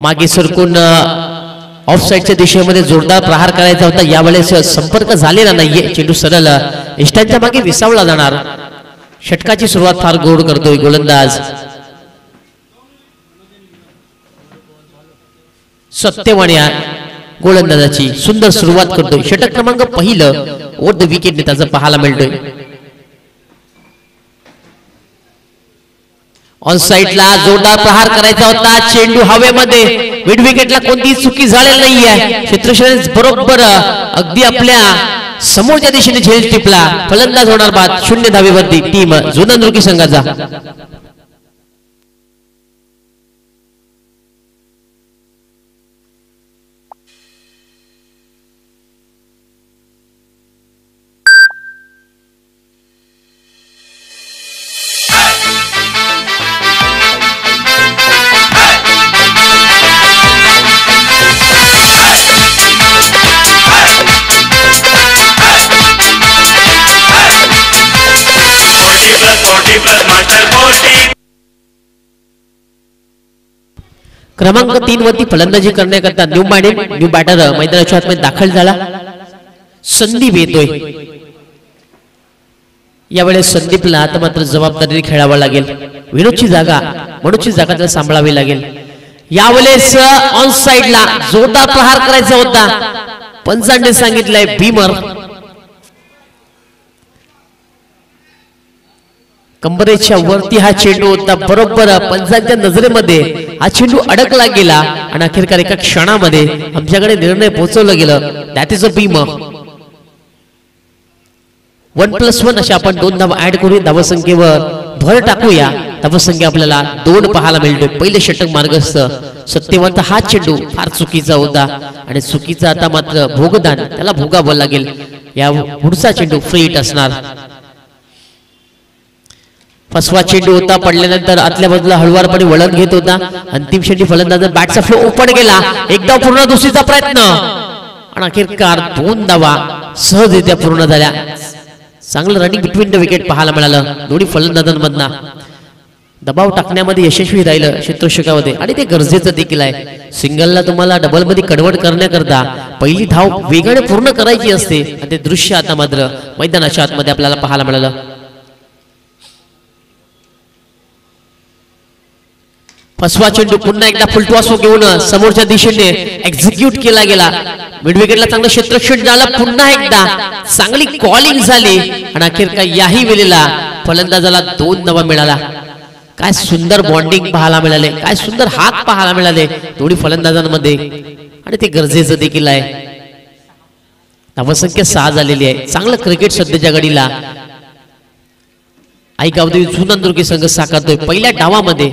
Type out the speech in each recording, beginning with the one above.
मागे सरकून ऑफ साइडच्या दिशेमध्ये जोरदार प्रहार करायचा होता। यावेळेस संपर्क झालेला नाहीये, चेंडू सरळ इष्टांच्या मागे विसावला जाणार। षटकाची सुरुवात फार गोड करतोय गोलंदाज सत्यवाण्या। गोलंदाजाची सुंदर सुरुवात करतोय, षटक क्रमांक पहिलं ओव्हर द विकेटने त्याचं पाहायला मिळतोय। ऑन साइडला जोरदार प्रहार करायचा होता, चेंडू हवेमध्ये, मिड विकेटला कोणतीही चुकी झालेली नाहीये। क्षेत्ररक्षण बरोबर अगदी आपल्या समोरच्या दिशेने झेल टिपला। फलंदाज होणार बाद 0 धावेवरती टीम जुनंदरुकी संघाचा। क्रमांक 3 वरती फलंदाजी करण्याकरता न्यू बॅटर मैदानाच्या आतमध्ये दाखल झाला। संदीप येतोय, यावेळेस संदीपला आता मात्र जबाबदारी खेळावा लागेल। मनोजची जागा त्याला सांभाळावी लागेल। यावेळेस ऑन साइडला जोरदार प्रहार करायचा होता, पंचांनी सांगितलंय बीमर। कंबरेच्या वरती हा चेंडू होता, बरोबर पंचांच्या नजरेमध्ये हा चेंडू अडकला गेला आणि अखेरकार एका क्षणामध्ये आमच्याकडे निर्णय पोहोचवला गेलं। That is a Beamer. 1+1 अशा आपण 2 धावा ऍड करून धावसंख्येवर भर टाकूया। धावसंख्या आपल्याला 2 पाहायला मिळतोय। पहिले षटक मार्गस्थ सत्यवंत, हा चेंडू फार चुकीचा होता आणि चुकीचा आता मात्र भोगदान त्याला भोगावं लागेल। या पुढचा चेंडू फ्री हिट असणार। फसवा चेंडू होता, पडल्यानंतर आतल्या बाजूला हळुवारपणे वळण घेत होता। अंतिम षटकी फलंदाज बॅटचा फ्लो ओपन गेला, एकदा पूर्ण दुसरीचा प्रयत्न आणि अखेरकार 2 धावा सहजरित्या पूर्ण झाल्या। चांगलं रनिंग बिटवीन द विकेट पाहायला मिळालं दोन्ही फलंदाजांमधना। दबाव टाकण्यामध्ये यशस्वी राहिलं क्षेत्ररक्षकामध्ये आणि ते गरजेचं देखील आहे। सिंगलला तुम्हाला डबल मध्ये कन्वर्ट करण्याकरता पहिली धाव वेगाने पूर्ण करायची असते आणि ते दृश्य आता मात्र मैदानाच्या आतमध्ये आपल्याला पाहायला मिळालं। फसवा चेंडू पुन्हा एकदा फुलटॉस घेऊन समोरच्या दिशेने एक्झिक्यूट केला गेला। मिड विकेटला चांगलं क्षेत्ररक्षण झालं, पुन्हा एकदा चांगली कॉलिंग झाली आणि अखेर याही वेळेला फलंदाजाला 2 धावा मिळाला। काय सुंदर बॉन्डिंग पाहायला मिळाले, काय सुंदर हात पाहायला मिळाले दोन्ही फलंदाजांमध्ये आणि ते गरजेचं देखील आहे। धावसंख्या 6 झालेली आहे। चांगलं क्रिकेट सध्याच्या घडीला आई गावदेवी जुनंदरुकी संघ साकारतोय। पहिल्या डावामध्ये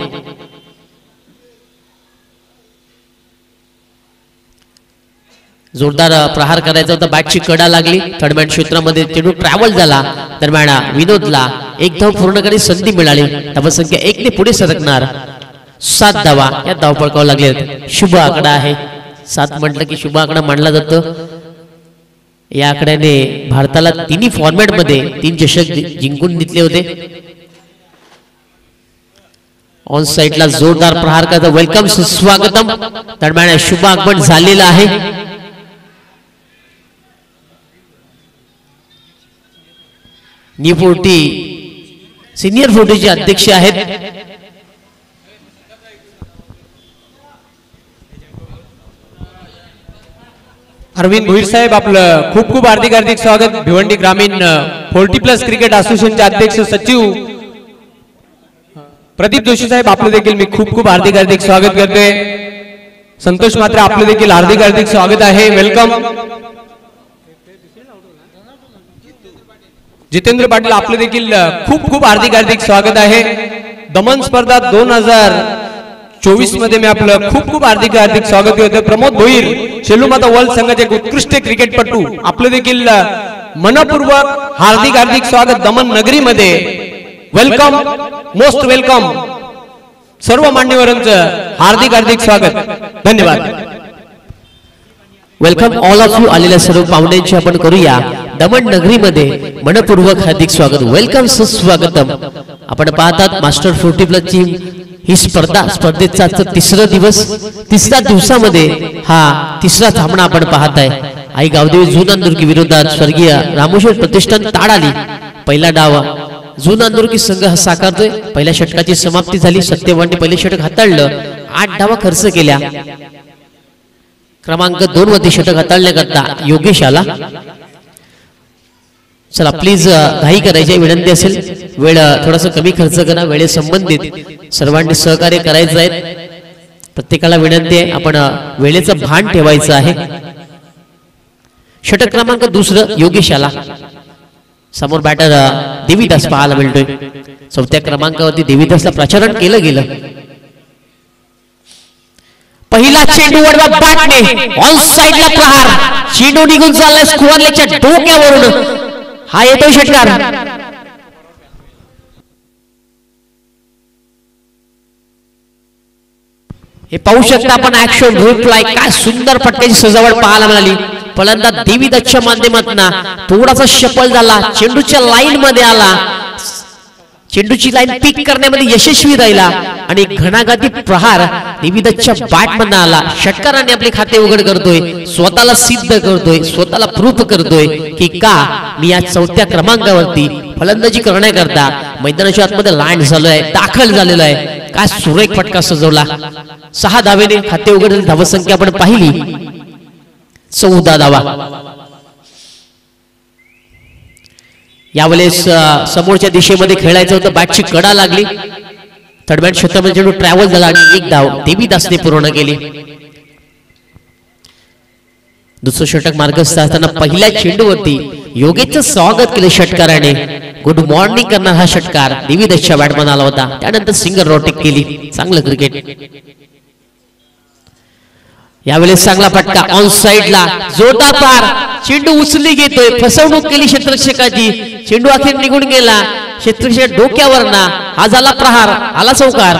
जोरदार प्रहार करायचा होता, बॅटची कडा लागली, थर्डमॅन क्षेत्रामध्ये चेंडू ट्रॅव्हल झाला। दरम्यान विनोदला 1 धाव पूर्ण करण्याची संधी मिळाली। धावसंख्या 1 ने पुढे सरकणार। 7 धावा या धावपळकावर लागले। शुभ आकडा आहे 7 म्हटलं की शुभ आकडा मानला जातो। या आकड्याने भारताला तिन्ही फॉर्मॅट मध्ये 3 चषक जिंकून घेतले होते। ऑन साइडला जोरदार प्रहार करता वेलकम सुस्वागतम। दरम्यान शुभ आगमन झालेलं आहे। न्यू 40 सिनियर 40 चे अध्यक्ष आहेत। अरविंद भोईर साहेब, आपलं खूप खूप हार्दिक स्वागत। भिवंडी ग्रामीण 40+ क्रिकेट असोसिएशनचे अध्यक्ष सचिव प्रदीप जोशी साहेब, आपलं देखील मी खूप खूप हार्दिक स्वागत करते। संतोष मात्रे, आपलं देखील हार्दिक स्वागत आहे, वेलकम। जितेंद्र पाटील, आपलं देखील खूप खूप हार्दिक स्वागत आहे। दमन स्पर्धा 2024 मध्ये मी आपलं खूप खूप हार्दिक स्वागत करतो। प्रमोद भोईर, शेलूमाता वर्ल्ड संघाचे एक उत्कृष्ट क्रिकेटपटू, आपलं देखील मनपूर्वक हार्दिक स्वागत दमन नगरीमध्ये। Welcome, most welcome. सर्व मान्यवरांचं हार्दिक स्वागत, धन्यवाद। Welcome all of you. आलेल्या सर्व पाहुण्यांची आपण करूया दमण नगरीमध्ये मनपूर्वक हार्दिक स्वागत, वेलकम, सुस्वागतम. आपण पाहतात मास्टर 40 प्लस ची ही स्पर्धेचा तिसरा दिवसामध्ये हा तिसरा सामना आपण पाहत आहे. आई गावदेवी जुनांदुर्गी विरोधात स्वर्गीय रामोश्वर प्रतिष्ठान ताडाली. पहिला डाव जुनांदुर्गी संघ हा साकारतोय. पहिल्या षटकाची समाप्ती झाली. सत्यवानने पहिले षटक हाताळलं. 8 धावा खर्च केल्या. क्रमांक 2 वरती षटक हाताळण्याकरता योगेश आला. चला प्लीज घाई करायची विनंती असेल. वेळ थोडासा कमी खर्च करा. वेळे संबंधित सर्वांनी सहकार्य करायचं आहे. प्रत्येकाला विनंती आहे आपण वेळेचं भान ठेवायचं आहे. षटक क्रमांक 2 योगेश आला. समोर बॅटर देवीदास पाहायला मिळतोय. 4थ्या क्रमांकावरती देवीदासला प्रचारण केलं गेलं. पहिला चेंडू वडवा बॅटने ऑन साइडला प्रहार. चेंडू निघून चाललाय स्कुअरलेच्या डोक्यावरून. हा येतोय षटकार. हे पाहू शकता आपण ऍक्शन रिप्लाय. काय सुंदर फटक्याची सजावट पाहायला मिळाली. फलंदाज देवीदासच्या माध्यमातून थोडासा शफल झाला. चेंडूच्या लाईन मध्ये आला. चेंडूची लाईन पिक करण्यामध्ये यशस्वी राहिला आणि घणाघाती प्रहार देवीदासच्या बॅट मधून आला. षटकाराने आपले खाते उघड करतोय. स्वतःला सिद्ध करतोय. स्वतःला प्रूफ करतोय की का मी या 4थ्या क्रमांकावरती फलंदाजी करण्याकरता मैदानाच्या आतमध्ये लँड झालोय, दाखल झालेला आहे. काय सुरेख फटका सजवला. 6 धावेने खाते उघडले. धावसंख्या आपण पाहिली 14 धावा. यावेळेस समोरच्या दिशेमध्ये खेळायचं होतं. बॅटची कडा लागली. थर्डमॅन क्षेत्रामध्ये चेंडू ट्रॅव्हल झाला आणि 1 धाव देवीदासने पूर्ण केली. दुसरं षटक मार्गस्थ असताना पहिल्या चेंडूवरती योगेशचं स्वागत केलं षटकाराने. गुड मॉर्निंग करणार हा षटकार देवीदासच्या बॅटमन आला होता. त्यानंतर सिंगल रोटेट केली. चांगलं क्रिकेट. यावेळेस चांगला फटका ऑन साइडला. जोरदार पार. चेंडू उचलली घेतोय. फसवणूक केली क्षेत्ररक्षकाची. चेंडू अखेर निघून गेला क्षेत्ररक्षक डोक्यावर ना. हा झाला प्रहार. आला चौकार.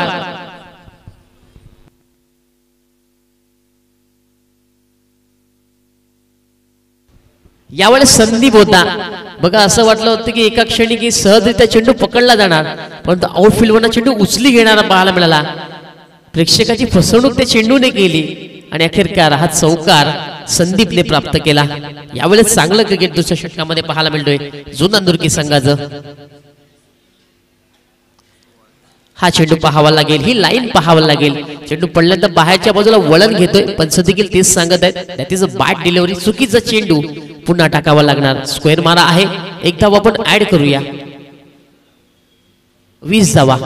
यावेळेस संदीप होता. बघा असं वाटलं होतं की एका क्षणी की सहजरित्या चेंडू पकडला जाणार, परंतु आउटफील्ड वरनं चेंडू उचली घेणारा पाहायला मिळाला. प्रेक्षकाची फसवणूक त्या चेंडूने केली आणि अखेरकार हा चौकार संदीपने प्राप्त केला. यावेळेस चांगलं क्रिकेट दुसऱ्या षटकामध्ये पाहायला मिळतोय जुनांदुर्गी संघाचं. हा चेंडू पाहावा लागेल. ही लाईन पाहावा लागेल. चेंडू पडल्यानंतर बाहेरच्या बाजूला वळण घेतोय. पंच देखील तेच सांगत आहेत. That is a bad delivery. चुकीचा चेंडू पुन्हा टाकावा लागणार. स्क्वेअर मारा आहे. 1 धाव आपण ऍड करूया. 20 धावा.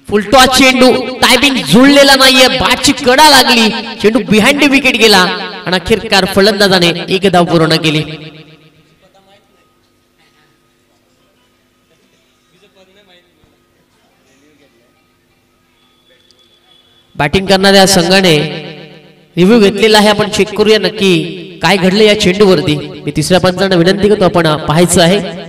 फुलटॉस चेंडू. टायमिंग जुळलेला नाहीये. बॅटची कडा लागली. चेंडू बिहाइंड विकेट गेला आणि अखेरकार फलंदाजाने 1 धाव पूर्ण केली. बॅटिंग करणाऱ्या संघाने रिव्ह्यू घेतलेला आहे. आपण चेक करूया नक्की काय घडलं या चेंडूवरती. मी तिसऱ्या पंचांना विनंती करतो आपण पाहायचं आहे.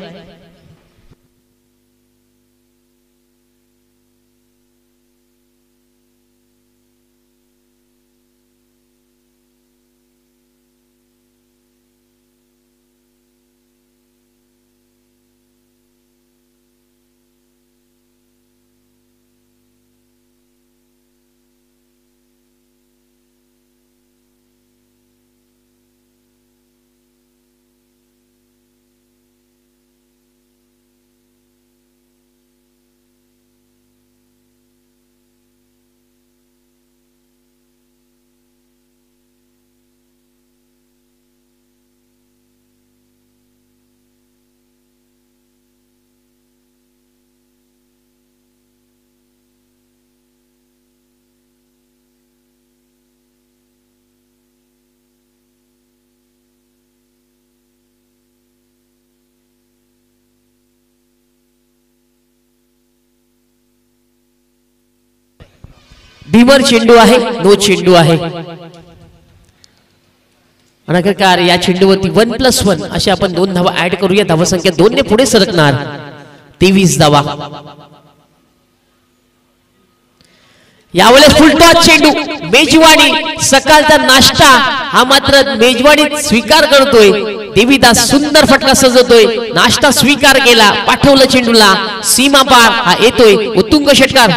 भीमर चेंडू आहे. नो चेंडू आहे. अनाकारकार या चेंडूवरती 1+1 असे आपण 2 धावा ऍड करूया. धावा संख्या 2 ने पुढे सरकणार. 23 धावा. यावेळेस फुलटॉस चेंडू, मेजवानी सकाळचा नाश्ता हा मात्र मेजवानी स्वीकार करतोय. देवीदास सुंदर फटका सजवतोय, नाश्ता स्वीकार केला, पाठवलं चेंडूला सीमा पार, हा येतोय उत्तुंग षटकार.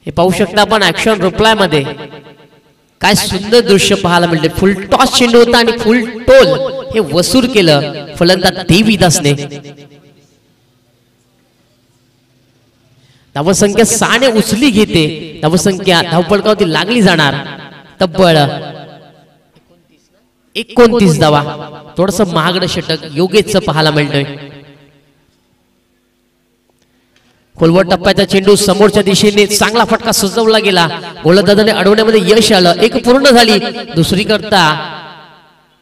हे पाहू शकता आपण ऍक्शन रिप्लाय मध्ये काय सुंदर दृश्य पाहायला मिळते. फुल टॉस चेंडू होता आणि फुल टोल हे वसूल केलं फलंदाज देवीदासने. धावसंख्या 6 ने उचली घेते. धावसंख्या धावपळकावरती लागली जाणार तब्बल 29 धावा. थोडस महागडं षटक योगेशचं पाहायला मिळतोय. खोलवर टप्प्याचा चेंडू समोरच्या दिशेने चांगला फटका सजवला गेला. गोलंदाजाने अडवण्यामध्ये यश आलं. एक पूर्ण झाली. दुसरी करता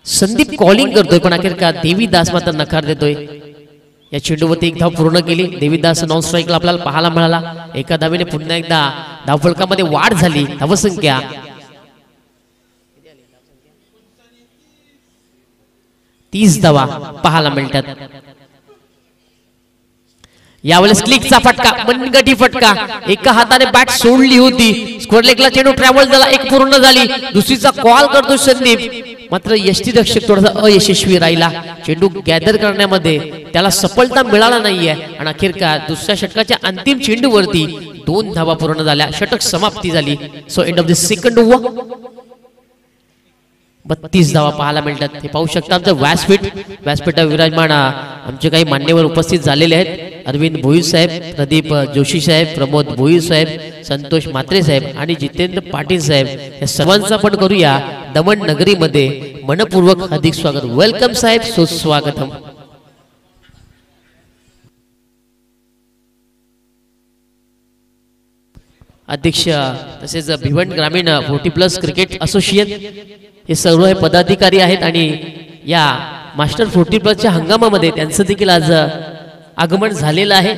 संदीप कॉलिंग करतोय पण अखेरकार देवीदास मात्र नकार देतोय. या चेंडूवरती एक धाव पूर्ण केली. देवीदास नॉन स्ट्राईकला आपल्याला पाहायला मिळाला. एका धावेने पुन्हा एकदा धावफलकामध्ये वाढ झाली. धावसंख्या 30 धावा पाहायला मिळतात. यावेळेस क्लिकचा फटका, मनगटी फटका, एका हाताने बॅट सोडली होती. स्क्वेअर लेगला चेंडू ट्रॅव्हल झाला. एक पूर्ण झाली. दुसरीचा कॉल करतो संदीप, मात्र यष्टीरक्षक थोडासा अयशस्वी राहिला. चेंडू गॅदर करण्यामध्ये त्याला सफलता मिळाला नाहीये आणि अखेरकार दुसऱ्या षटकाच्या अंतिम चेंडूवरती 2 धावा पूर्ण झाल्या. षटक समाप्ती झाली. So end of the second over. 32 धावा पाहायला मिळतात. हे पाहू शकता आमचं व्यासपीठावर विराजमान आमचे काही मान्यवर उपस्थित झालेले आहेत. अरविंद भोईर साहेब, प्रदीप जोशी साहेब, प्रमोद भोईर साहेब, संतोष म्हात्रे साहेब आणि जितेंद्र पाटील साहेब या सर्वांचं आपण करूया दमण नगरीमध्ये मनपूर्वक हार्दिक स्वागत. वेलकम साहेब, सुस्वागतम. अध्यक्ष तसेच भिवंडी ग्रामीण 40+ क्रिकेट असोसिएशन हे सर्व हे पदाधिकारी आहेत आणि या मास्टर 40+च्या हंगामामध्ये त्यांचं देखील आज आगमन झालेलं आहे.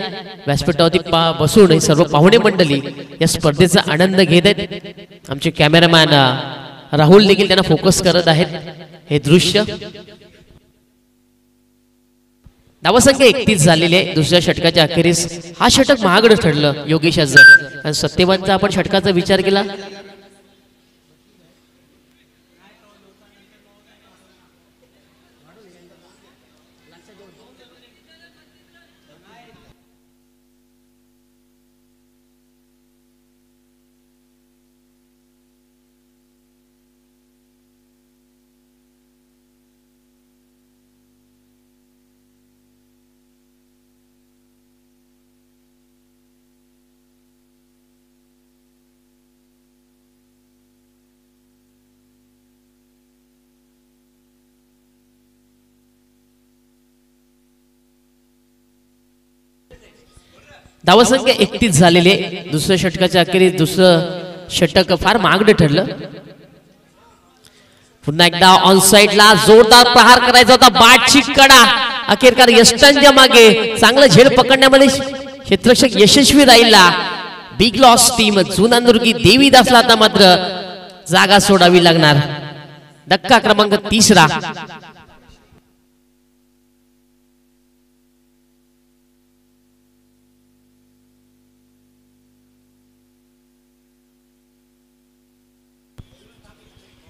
व्यासपीठावरती बसून हे सर्व पाहुणे मंडळी या स्पर्धेचा आनंद घेत आहेत. आमचे कॅमेरामॅन राहुल देखील त्यांना फोकस करत आहेत. हे दृश्य धावसंख्या 31 झालेली आहे. दुसऱ्या षटकाच्या अखेरीस हा षटक महागडं ठरलं योगेशाचं. आणि सत्यवानचा आपण षटकाचा विचार केला धावसंख्या 31 झालेली आहे. दुसऱ्या षटकाच्या अखेरीस दुसरं षटक फार महागडं ठरलं. पुन्हा एकदा ऑन साइडला जोरदार प्रहार करायचा होता. बॅटची कडा अखेरकार यष्टांच्या मागे चांगलं झेल पकडण्यामध्ये क्षेत्ररक्षक यशस्वी राहिला. बिग लॉस टीम जुनानुर्गी देवीदासला आता मात्र जागा सोडावी लागणार. धक्का क्रमांक 3रा.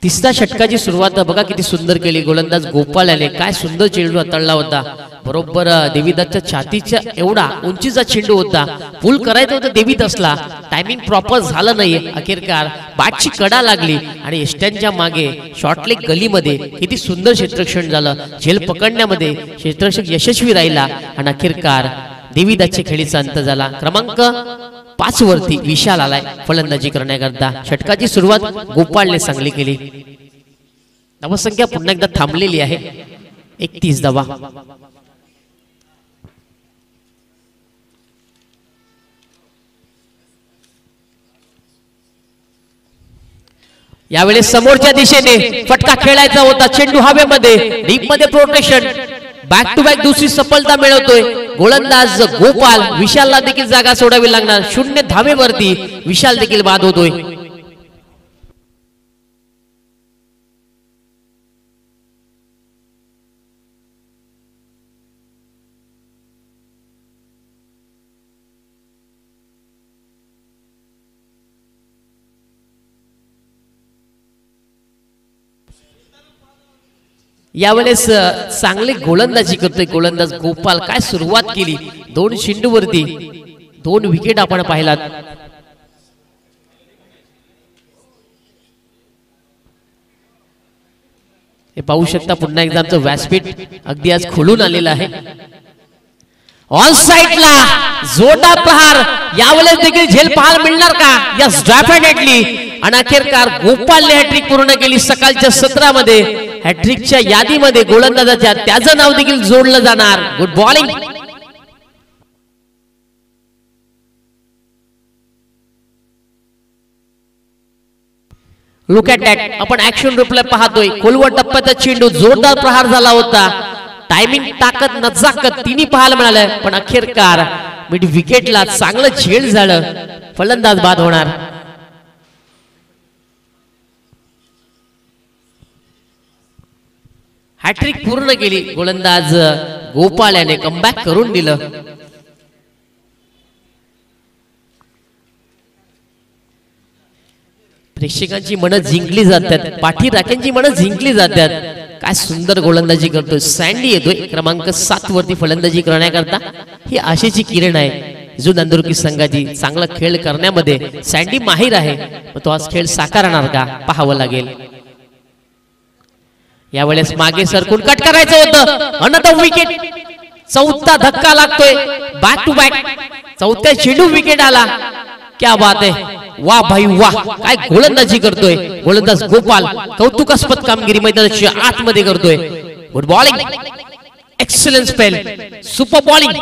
तिसऱ्या षटकाची सुरुवात बघा किती सुंदर केली. गोलंदाज गोपाल याने काय सुंदर चेंडू हाताळला होता. बरोबर देवीदासच्या छातीच्या एवढा उंचीचा चेंडू होता. पूल करायचं होतं देवीदासला, टायमिंग प्रॉपर झालं नाही. अखेरकार बॅटची कडा लागली आणि यष्ट्यांच्या मागे शॉर्टलेग गलीमध्ये किती सुंदर क्षेत्ररक्षण झालं. झेल पकडण्यामध्ये क्षेत्ररक्षक यशस्वी राहिला आणि अखेरकार देवीदासच्या खेळीचा अंत झाला. क्रमांक 5 वरती विशाल आलाय फलंदाजी करण्याकरता. षटकाची सुरुवात गोपाळने चांगली केली. धावसंख्या पुन्हा एकदा थांबलेली आहे. 31 धावा. यावेळेस समोरच्या दिशेने फटका खेळायचा होता. चेंडू हवेमध्ये, डीप मध्ये प्रोटेक्शन. बॅक टू बॅक दुसरी सफलता मिळवतोय गोलंदाज गोपाल. विशालला देखील जागा सोडावी लागणार. 0 धावेवरती विशाल देखील बाद होतोय. यावेळेस चांगली गोलंदाजी करतोय गोलंदाज गोपाल. काय सुरुवात केली 2 चेंडूवरती 2 विकेट आपण पाहिलात. हे पाहू शकता पुन्हा एकदा आमचं व्यासपीठ अगदी आज खुलून आलेलं आहे. ऑन साइडला जोरदार प्रहार. यावेळेस देखील झेल पाहायला मिळणार का? Yes definitely. आणि अखेरकार गोपालने हॅट्रिक पूर्ण केली सकाळच्या सत्रामध्ये. हॅट्रिकच्या यादीमध्ये गोलंदाजाच्या त्याचं नाव देखील जोडलं जाणार. Good bowling. Look at that. आपण ऍक्शन रिप्ले पाहतोय. खोलवर टप्प्याचा चेंडू जोरदार प्रहार झाला होता. टायमिंग ताकद नजाकत तिन्ही पाहायला मिळालं. पण अखेरकार मिड विकेटला चांगलं झेल झालं. फलंदाज बाद होणार. हॅट्रिक पूर्ण केली गोलंदाज गोपाल याने कमबॅक करून दिलं. प्रेक्षकांची मनं जिंकली जातात. पाठीराख्यांची मनं जिंकली जातात. काय सुंदर गोलंदाजी करतोय. सँडी येतोय क्रमांक 7 वरती फलंदाजी करण्याकरता. ही आशेची किरण आहे जो नांदुरकी संघाची. चांगला खेळ करण्यामध्ये सँडी माहीर आहे. तो आज खेळ साकारणार का पाहावं लागेल. यावेळेस मागे सरकून कट करायचं होतं. Another wicket. चौथा धक्का लागतोय. Back to back. चौथ्या चेंडू विकेट आला. क्या बात आहे. वाह भाई वाह. काय गोलंदाजी करतोय गोलंदाज गोपाल. कौतुकास्पद कामगिरी मैदानाच्या आतमध्ये करतोय. Good bowling. Excellent spell. Super bowling.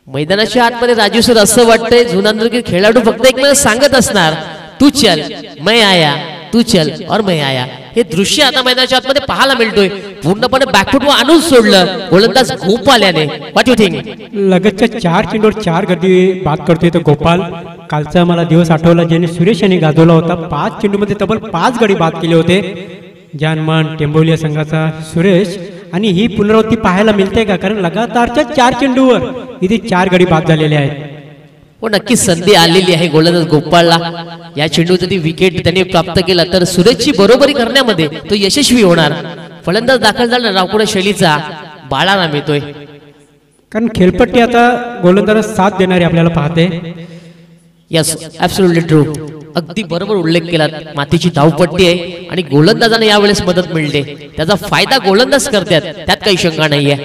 मैदानाच्या आतमध्ये राजू सर असं वाटतंय जुनांदुर्गी खेळाडू फक्त एक मला सांगत असणार तू चल मैं आया तू चल और मैं आया. हे दृश्य आता मैदानाच्या आतमध्ये पाहायला मिळतोय. पूर्णपणे बॅकफुट आणून सोडलं गोलंदाज गोपाल याने. What you think? लगतच्या 4 चेंडूवर 4 गडी बाद करतोय तो गोपाल. कालचा मला दिवस आठवला ज्याने सुरेश यांनी गाजवला होता. 5 चेंडूमध्ये तब्बल 5 गडी बाद केले होते. जानमान टेंबोलिया संघाचा सुरेश. आणि ही पुनरावृत्ती पाहायला मिळते का? कारण लगातारच्या 4 चेंडूवर इथे 4 गडी बाद झालेले आहेत. हो नक्कीच संधी आलेली आहे गोलंदाज गोपाळला. या चेंडूचं ती विकेट त्याने प्राप्त केला तर सुरेशची बरोबरी करण्यामध्ये तो यशस्वी होणार. फलंदाज दाखल झाला रावपुरा शैलीचा बाळाराम येतोय. कारण खेळपट्टी आता गोलंदाज साथ देणारी आपल्याला पाहते. Yes absolutely true. अगदी बरोबर उल्लेख केला. मातीची धावपट्टी आहे आणि गोलंदाजाने यावेळेस मदत मिळते. त्याचा फायदा गोलंदाज करतात त्यात काही शंका नाहीये.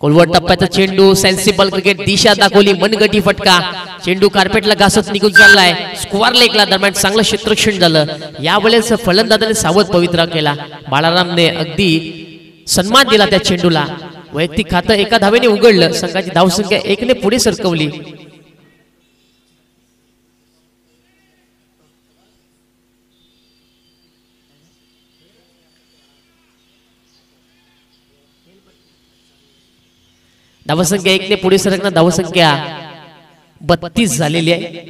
कोलवट टप्प्याचा चेंडू सेन्सिबल क्रिकेट दिशा दाखवली. मनगटी फटका. चेंडू कार्पेटला घासत निघून चाललाय. स्क्वेअर लेगला दरम्यान चांगलं क्षेत्ररक्षण झालं. यावेळेस फलंदाजाने सावध पवित्रा केला. बाळारामने अगदी सन्मान दिला त्या चेंडूला. वैयक्तिक खातं एका धावेने उघडलं. संघाची धावसंख्या 1 ने पुढे सरकवली. धावसंख्या 1 ने पुढे सरकणार. धावसंख्या 32 झालेली आहे.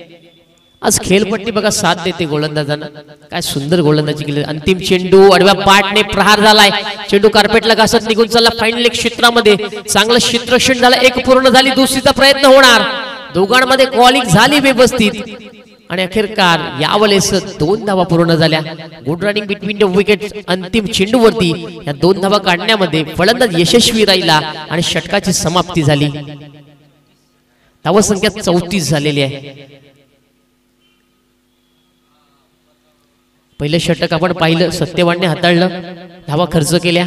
आज खेळपट्टी बघा साथ देते गोलंदाजांना. काय सुंदर गोलंदाजी केली. अंतिम चेंडू आडव्या पाठने प्रहार झालाय. चेंडू कार्पेटला घासत निघून चालला. फायनल एक क्षेत्रामध्ये चांगलं क्षेत्ररक्षण झालं. 1 पूर्ण झाली. दुसरीचा प्रयत्न होणार. दोघांमध्ये कॉलिंग झाली व्यवस्थित आणि अखेरकार यावेळेस 2 धावा पूर्ण झाल्या. Good running between the wicket. अंतिम चेंडूवरती या 2 धावा काढण्यामध्ये फलंदाज यशस्वी राहिला आणि षटकाची समाप्ती झाली. धावसंख्या 34 झालेली आहे. पहिलं षटक आपण पाहिलं. सत्यवानने हाताळलं. धावा खर्च केल्या.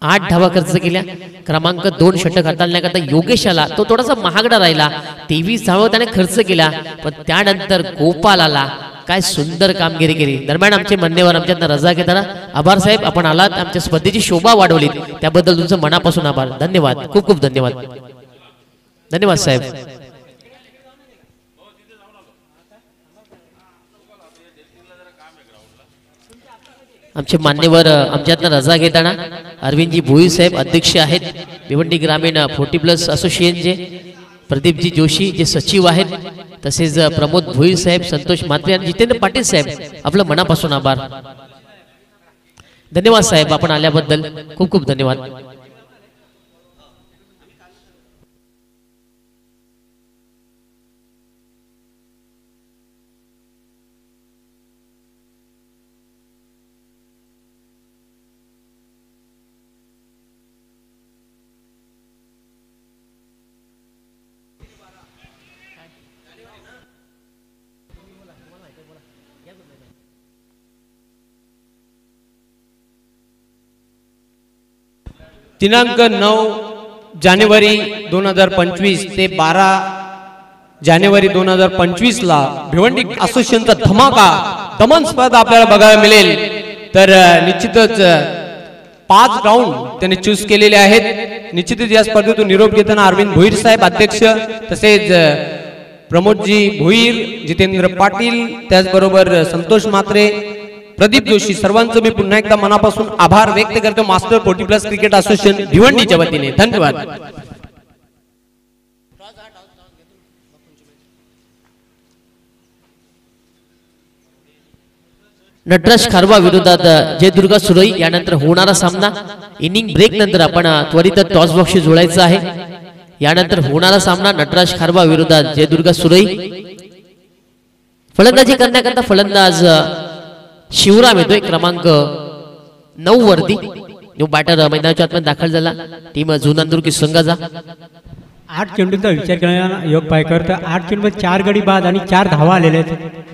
8 धावा खर्च केल्या. क्रमांक 2 षटक हाताळण्याकरता योगेश आला. तो थोडासा महागडा राहिला. 23 धावा त्याने खर्च केला. पण त्यानंतर गोपाल आला. काय सुंदर कामगिरी केली. दरम्यान आमचे मान्यवर आमच्यातनं रजा घेताना आभार साहेब. आपण आलात आमच्या स्पर्धेची शोभा वाढवली त्याबद्दल तुमचं मनापासून आभार. धन्यवाद. खूप खूप धन्यवाद. धन्यवाद साहेब. आमचे मान्यवर आमच्यातनं रजा घेताना अरविंदजी भोई साहेब अध्यक्ष आहेत. भिवंडी ग्रामीण 40+ असोसिएशनचे. प्रदीपजी जोशी जे सचिव आहेत. तसेच प्रमोद भोई साहेब, संतोष म्हात्रे आणि जितेंद्र पाटील साहेब आपलं मनापासून आभार. धन्यवाद साहेब. आपण आल्याबद्दल खूप खूप धन्यवाद. दिनांक 9 जानेवारी 2025 ते 12 जानेवारी 2025 ला भिवंडी असोसिएशनचा धमाका दमन स्पर्धा आपल्याला बघायला मिळेल. तर निश्चितच 5 राऊंड त्यांनी चूज केलेले आहेत. निश्चितच या स्पर्धेतून निरोप घेताना अरविंद भोईर साहेब अध्यक्ष, तसेच प्रमोदजी भोईर, जितेंद्र पाटील, त्याचबरोबर संतोष म्हात्रे, प्रदीप जोशी, सर्वांचं मी पुन्हा एकदा मनापासून आभार व्यक्त करतो मास्टर 40+ क्रिकेट असोसिएशन भिवंडीच्या वतीने. धन्यवाद. नटराज खारवा विरोधात जयदुर्गा सुरई यानंतर होणारा सामना. इनिंग ब्रेक नंतर आपण त्वरित टॉस बॉक्सशी जोडायचं आहे. यानंतर होणारा सामना नटराज खारवा विरोधात जयदुर्गा सुरई. फलंदाजी करण्याकरता फलंदाज शिवराम येतोय क्रमांक 9 वरती. न्यू बॅटर मैदानाच्या आतमध्ये दाखल झाला टीम जुनांदुर्गी संघाचा. 8 चेंडूंचा विचार केला योग पायकर तर 8 चेंडूमध्ये 4 गडी बाद आणि 4 धावा आलेल्या आहेत.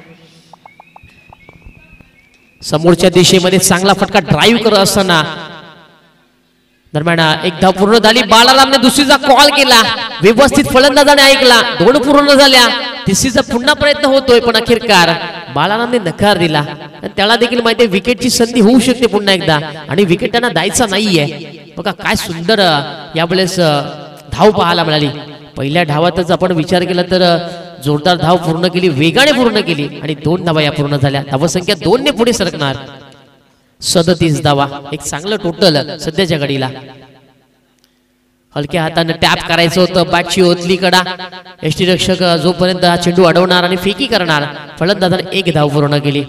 समोरच्या दिशेमध्ये चांगला फटका ड्राईव्ह करत असताना दरम्यान एक धाव पूर्ण झाली. बालारामने दुसरीचा कॉल केला, व्यवस्थित फलंदाजाने ऐकला. 2 पूर्ण झाल्या. तिसरीचा पुन्हा प्रयत्न होतोय पण अखेरकार बालारामने नकार दिला. त्याला देखील माहिती आहे विकेटची संधी होऊ शकते पुन्हा एकदा आणि विकेट त्यांना द्यायचा नाहीये. बघा काय सुंदर यावेळेस धाव पाहायला मिळाली. पहिल्या धावातच आपण विचार केला तर जोरदार धाव पूर्ण केली, वेगाने पूर्ण केली आणि 2 धावा या पूर्ण झाल्या. धावसंख्या 2 ने पुढे सरकणार. 37 धावा, एक चांगलं टोटल सध्याच्या घडीला. हलक्या हाताने टॅप करायचं होतं, बॅटची ओतली कडा. यष्टी रक्षक जोपर्यंत हा चेंडू अडवणार आणि फेकी करणार. फलंदाजाने 1 धाव पूर्ण केली.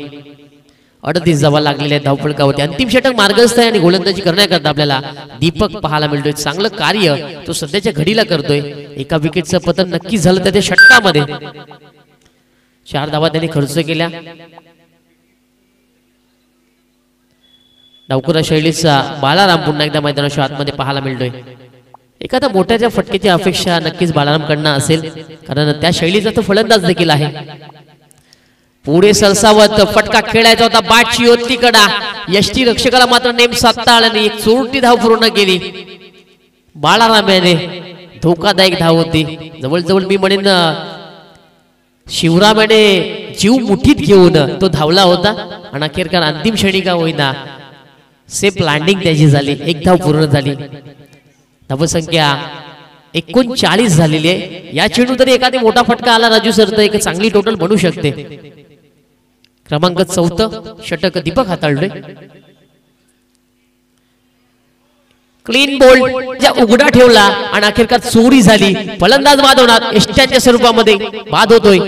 38 धावा लागलेल्या धावफलकावरती. अंतिम षटक मार्गस्थ आहे आणि गोलंदाजी करण्याकरता आपल्याला दीपक पाहायला मिळतोय. चांगलं कार्य तो सध्याच्या घडीला करतोय. एका विकेटचं पतन नक्की झालं त्या षटकामध्ये. 4 धावा त्यांनी खर्च केल्या. डावखुरा शैलीचा बालाराम पुन्हा एकदा मैदानाच्या आतमध्ये पाहायला मिळतोय. एखाद्या मोठ्याच्या फटकेची अपेक्षा नक्कीच बालारामकडनं असेल, कारण त्या शैलीचा तो फलंदाज देखील आहे. पुढे सरसावत फटका खेळायचा होता, बॅटची ओतली कडा. यष्टी रक्षकाला मात्र नेम साधता आला नाही. एक चोरटी धाव पूर्ण केली बालाराम याने. धोकादायक धाव होती. जवळजवळ मी म्हणेन शिवराम याने जीव मुठीत घेऊन तो धावला होता आणि अखेरकार अंतिम क्षणी का होईना सेफ लँडिंग त्याची झाली. 1 धाव पूर्ण झाली. धावसंख्या 39 झालेली आहे. या चेंडू तरी एखादी मोठा फटका आला राजू सर तर एक चांगली टोटल बनू शकते. क्रमांक 4 षटक दीपक हाताळले. क्लीन बोल्ड ज्या उघडा ठेवला आणि अखेरकार चोरी झाली. फलंदाज बाद होणार. एष्ट्यांच्या स्वरूपामध्ये बाद होतोय.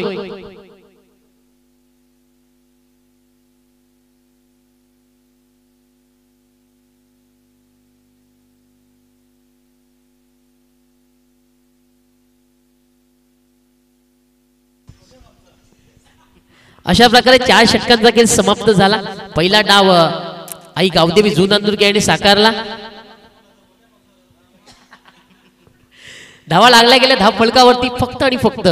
अशा प्रकारे 4 षटकांचा खेळ समाप्त झाला. पहिला डाव आई गावदेवी जुनांदुर्गी यांनी साकारला. धावा लागल्या गेल्या धाव फलकावरती फक्त आणि फक्त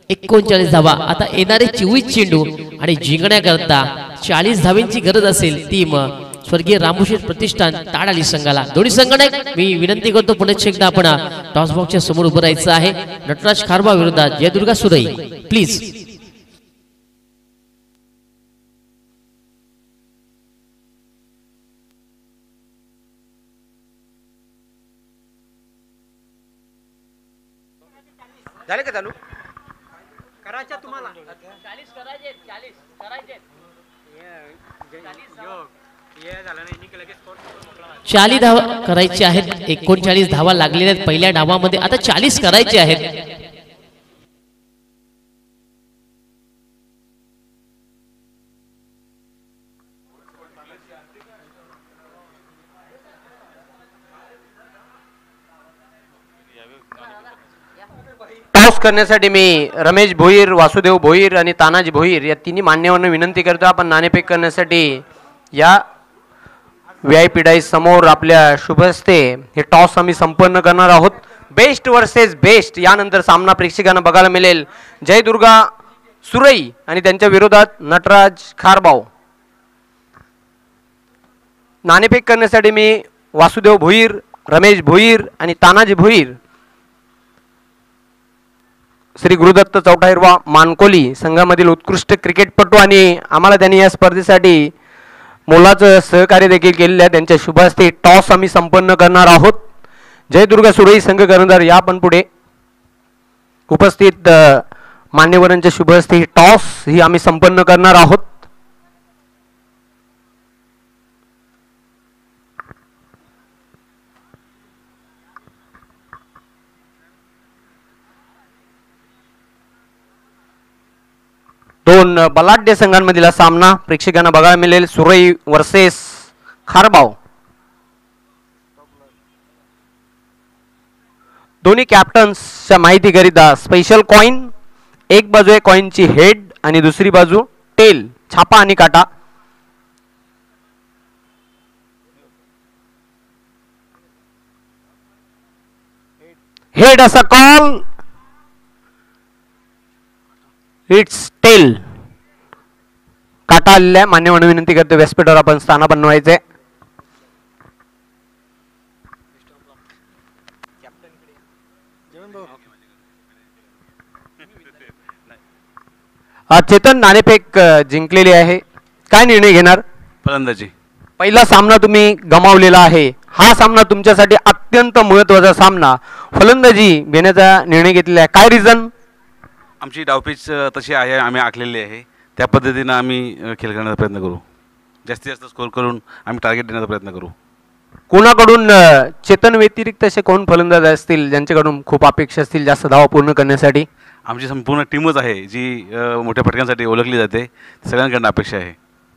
39 धावा. आता येणारे 24 चेंडू आणि जिंकण्याकरता 40 धावांची गरज असेल टीम स्वर्गीय रामोशेठ प्रतिष्ठान ताडाली संघाला. दोन्ही संघाने मी विनंती करतो पुन्हा एकदा आपण टॉस बॉक्सच्या समोर उभं राहायचं आहे. नटराज खारवा विरोधात जयदुर्गा सुरई. प्लीज. झाले का चालू? करायच्या तुम्हाला 40 करायचे 40 करायचे 40 धावा करायचे आहेत. 39 धावा लागलेल्या आहेत पहिल्या डावामध्ये. आता 40 करायचे आहेत. टॉस करण्यासाठी मी रमेश भोईर, वासुदेव भोईर आणि तानाजी भोईर या तिन्ही मान्यवरांना विनंती करतो. आपण नाणेफेक करण्यासाठी या VIP डाईस समोर आपल्या शुभ हस्ते हे टॉस आम्ही संपन्न करणार आहोत. बेस्ट वर्सेस बेस्ट यानंतर सामना प्रेक्षकांना बघायला मिळेल. जयदुर्गा सुरई आणि त्यांच्या विरोधात नटराज खारबाव. नाणेफेक करण्यासाठी मी वासुदेव भोईर, रमेश भोईर आणि तानाजी भोईर श्री गुरुदत्त चौटाईरवा मानकोली संघामधील उत्कृष्ट क्रिकेटपटू आणि आम्हाला त्यांनी या स्पर्धेसाठी मोलाचं सहकार्य देखील केलेलं आहे. त्यांच्या शुभ हस्ते टॉस आम्ही संपन्न करणार आहोत. जयदुर्गा सुरई संघ करंदार या पण पुढे उपस्थित मान्यवरांच्या शुभ हस्ते ही टॉस ही आम्ही संपन्न करणार आहोत. दोन बलाढ्य संघांमधील हा सामना प्रेक्षकांना बघायला मिळेल. सुरई वर्सेस खारबाव. दोन्ही कॅप्टन्सच्या माहितीकरिता स्पेशल कॉइन. एक बाजू आहे कॉइनची हेड आणि दुसरी बाजू टेल, छापा आणि काटा. हेड असा कॉल, इट्स टेल. काटा आलेला आहे. मान्यवर विनंती करतो व्यासपीठावर आपण स्थान बनवायचे. चेतन नाणेफेक जिंकलेली आहे. काय निर्णय घेणार? फलंदाजी. पहिला सामना तुम्ही गमावलेला आहे. हा सामना तुमच्यासाठी अत्यंत महत्वाचा सामना. फलंदाजी घेण्याचा निर्णय घेतलेला आहे. काय रिझन? आमची डावपीच तशी आहे, आम्ही आखलेली आहे. त्या पद्धतीनं आम्ही खेळ करण्याचा प्रयत्न करू. जास्तीत जास्त स्कोर करून आम्ही टार्गेट देण्याचा प्रयत्न करू. कोणाकडून चेतन व्यतिरिक्त असे कोण फलंदाज असतील ज्यांच्याकडून खूप अपेक्षा असतील जास्त धावा पूर्ण करण्यासाठी? आमची संपूर्ण टीमच आहे जी मोठ्या फटक्यांसाठी ओळखली जाते. सगळ्यांकडून अपेक्षा आहे.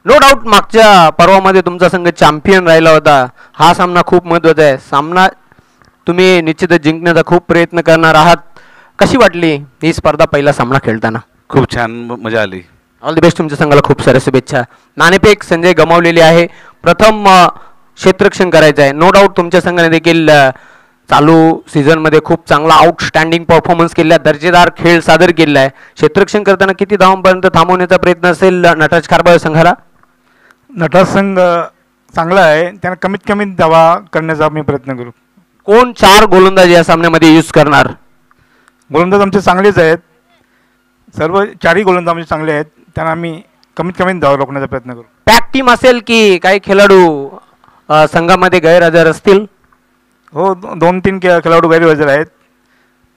नो डाऊट मागच्या पर्वामध्ये तुमचा संघ चॅम्पियन राहिला होता. हा सामना खूप महत्त्वाचा आहे. सामना तुम्ही निश्चितच जिंकण्याचा खूप प्रयत्न करणार आहात. कशी वाटली ही स्पर्धा पहिला सामना खेळताना? खूप छान मजा आली. All the best. तुमच्या संघाला खूप साऱ्या शुभेच्छा. नाणेफेक संजय गमावलेली आहे. प्रथम क्षेत्ररक्षण करायचं आहे. नो डाऊट तुमच्या संघाने देखील चालू सीझनमध्ये खूप चांगला आउटस्टँडिंग परफॉर्मन्स केला, दर्जेदार खेळ सादर केला आहे. क्षेत्ररक्षण करताना किती धावांपर्यंत थांबवण्याचा प्रयत्न असेल नटराज खारबाव संघाला? नटराज संघ चांगला आहे, त्यांना कमीत कमी धावा करण्याचा आम्ही प्रयत्न करू. कोण 4 गोलंदाज या सामन्यामध्ये यूज करणार? गोलंदाज आमचे चांगलेच आहेत. सर्व 4ही गोलंदाज आमचे चांगले आहेत. त्यांना आम्ही कमीत कमी धावा रोखण्याचा प्रयत्न करू. पॅक टीम असेल की काही खेळाडू संघामध्ये गैरहजर असतील? हो, 2-3 खेळाडू गैरहजर आहेत,